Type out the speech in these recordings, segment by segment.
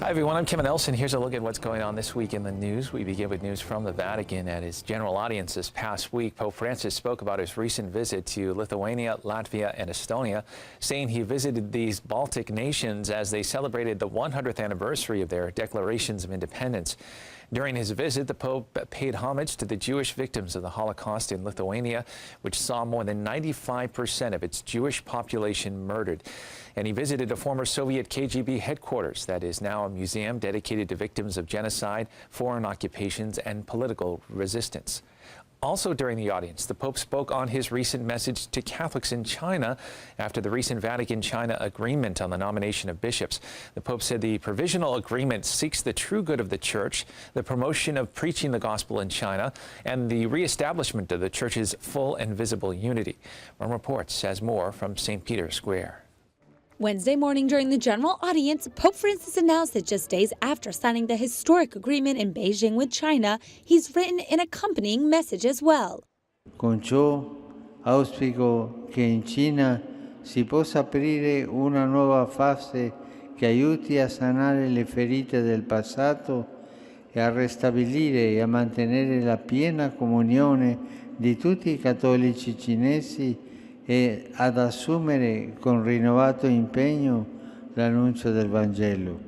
Hi everyone, I'm Kevin Nelson. Here's a look at what's going on this week in the news. We begin with news from the Vatican. At his general audience this past week, Pope Francis spoke about his recent visit to Lithuania, Latvia, and Estonia, saying he visited these Baltic nations as they celebrated the 100th anniversary of their declarations of independence. During his visit, the Pope paid homage to the Jewish victims of the Holocaust in Lithuania, which saw more than 95% of its Jewish population murdered. And he visited a former Soviet KGB headquarters that is now a museum dedicated to victims of genocide, foreign occupations, and political resistance. Also during the audience, the Pope spoke on his recent message to Catholics in China after the recent Vatican-China agreement on the nomination of bishops. The Pope said the provisional agreement seeks the true good of the Church, the promotion of preaching the gospel in China, and the reestablishment of the Church's full and visible unity. Rome Reports has more from St. Peter's Square. Wednesday morning during the general audience, Pope Francis announced that just days after signing the historic agreement in Beijing with China, he's written an accompanying message as well. Con ciò auspico che in Cina si possa aprire una nuova fase che aiuti a sanare le ferite del passato e a ristabilire e a mantenere la piena comunione di tutti i cattolici cinesi e ad assumere con rinnovato impegno l'annuncio del Vangelo.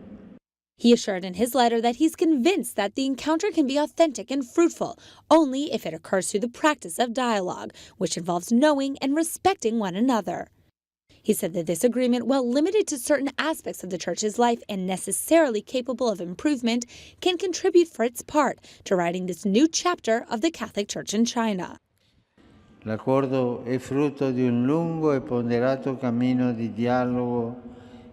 He assured in his letter that he's convinced that the encounter can be authentic and fruitful only if it occurs through the practice of dialogue, which involves knowing and respecting one another. He said that this agreement, while limited to certain aspects of the Church's life and necessarily capable of improvement, can contribute for its part to writing this new chapter of the Catholic Church in China. L'accordo è frutto di un lungo e ponderato cammino di dialogo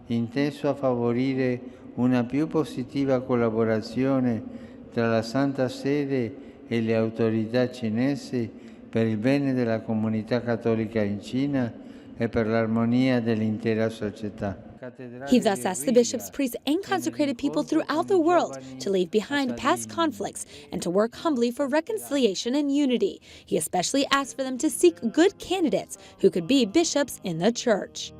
inteso a favorire una più positiva collaborazione tra la Santa Sede e le autorità cinesi per il bene della comunità cattolica in Cina e per l'armonia dell'intera società. He thus asked the bishops, priests, and consecrated people throughout the world to leave behind past conflicts and to work humbly for reconciliation and unity. He especially asked for them to seek good candidates who could be bishops in the Church.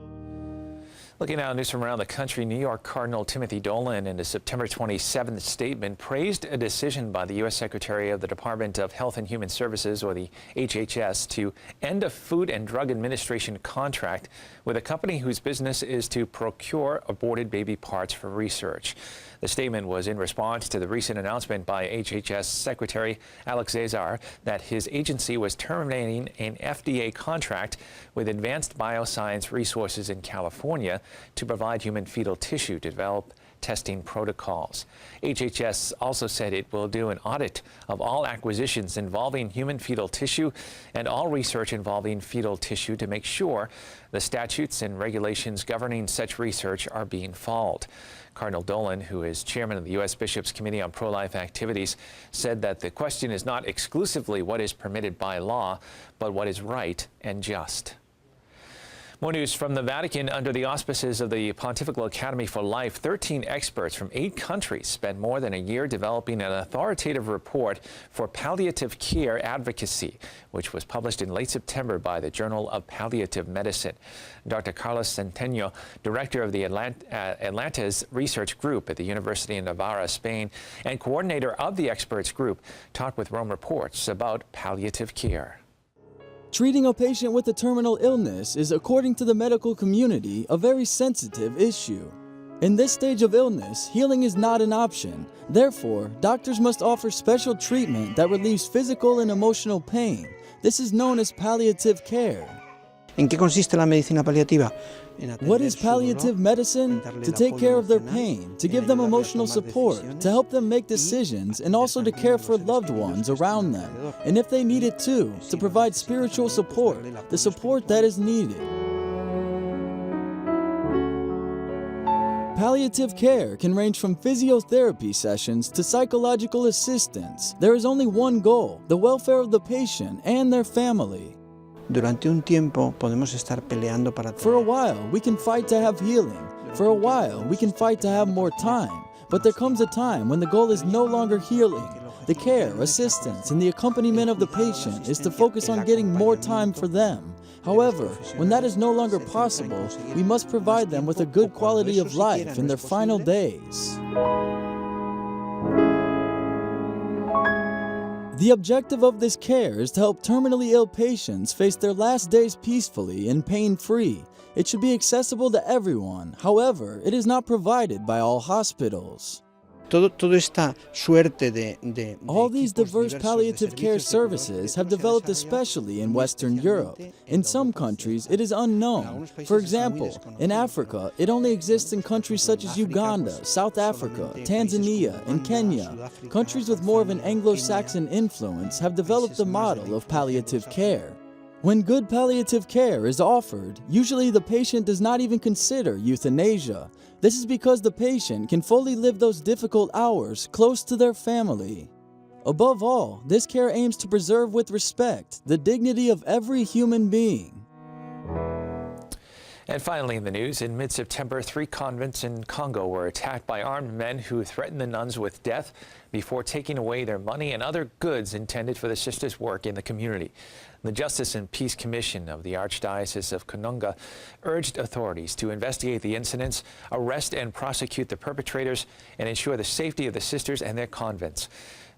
Looking now at news from around the country, New York Cardinal Timothy Dolan, in a September 27th statement, praised a decision by the U.S. Secretary of the Department of Health and Human Services, or the HHS, to end a Food and Drug Administration contract with a company whose business is to procure aborted baby parts for research. The statement was in response to the recent announcement by HHS Secretary Alex Azar that his agency was terminating an FDA contract with Advanced Bioscience Resources in California to provide human fetal tissue to develop testing protocols. HHS also said it will do an audit of all acquisitions involving human fetal tissue and all research involving fetal tissue to make sure the statutes and regulations governing such research are being followed. Cardinal Dolan, who is chairman of the U.S. Bishops' Committee on Pro-Life Activities, said that the question is not exclusively what is permitted by law, but what is right and just. More news from the Vatican. Under the auspices of the Pontifical Academy for Life, 13 experts from 8 countries spent more than a year developing an authoritative report for palliative care advocacy, which was published in late September by the Journal of Palliative Medicine. Dr. Carlos Centeno, director of the Atlantis Research Group at the University of Navarra, Spain, and coordinator of the experts group, talked with Rome Reports about palliative care. Treating a patient with a terminal illness is, according to the medical community, a very sensitive issue. In this stage of illness, healing is not an option. Therefore, doctors must offer special treatment that relieves physical and emotional pain. This is known as palliative care. ¿En qué consiste la medicina paliativa? What is palliative medicine? To take care of their pain, to give them emotional support, to help them make decisions, and also to care for loved ones around them. And if they need it too, to provide spiritual support, the support that is needed. Palliative care can range from physiotherapy sessions to psychological assistance. There is only one goal: the welfare of the patient and their family. Durante un tiempo podemos estar peleando para For a while, we can fight to have healing. For a while, we can fight to have more time. But there comes a time when the goal is no longer healing. The care, assistance, and the accompaniment of the patient is to focus on getting more time for them. However, when that is no longer possible, we must provide them with a good quality of life in their final days. The objective of this care is to help terminally ill patients face their last days peacefully and pain-free. It should be accessible to everyone. However, it is not provided by all hospitals. Toda esta suerte de All these equipos diverse diversos palliative de care servicios de services have cuidados developed se ha especially in desarrollado Western Europe. In some countries, it is unknown. For example, in Africa, it only exists in countries such as Uganda, South Africa, Tanzania, and Kenya. Countries with more of an Anglo-Saxon influence have developed the model of palliative care. When good palliative care is offered, usually the patient does not even consider euthanasia. This is because the patient can fully live those difficult hours close to their family. Above all, this care aims to preserve with respect the dignity of every human being. And finally in the news, in mid-September, 3 convents in Congo were attacked by armed men who threatened the nuns with death before taking away their money and other goods intended for the sisters' work in the community. The Justice and Peace Commission of the Archdiocese of Congo urged authorities to investigate the incidents, arrest and prosecute the perpetrators, and ensure the safety of the sisters and their convents.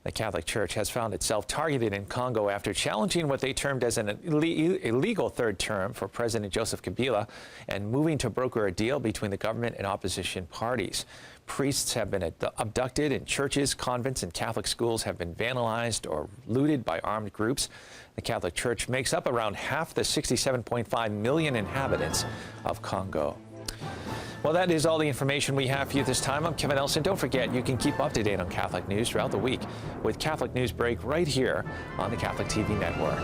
The Catholic Church has found itself targeted in Congo after challenging what they termed as an illegal third term for President Joseph Kabila and moving to broker a deal between the government and opposition parties. Priests have been abducted, and churches, convents, and Catholic schools have been vandalized or looted by armed groups. The Catholic Church makes up around half the 67.5 million inhabitants of Congo. Well, that is all the information we have for you this time. I'm Kevin Elson. Don't forget, you can keep up to date on Catholic news throughout the week with Catholic Newsbreak right here on the Catholic TV network.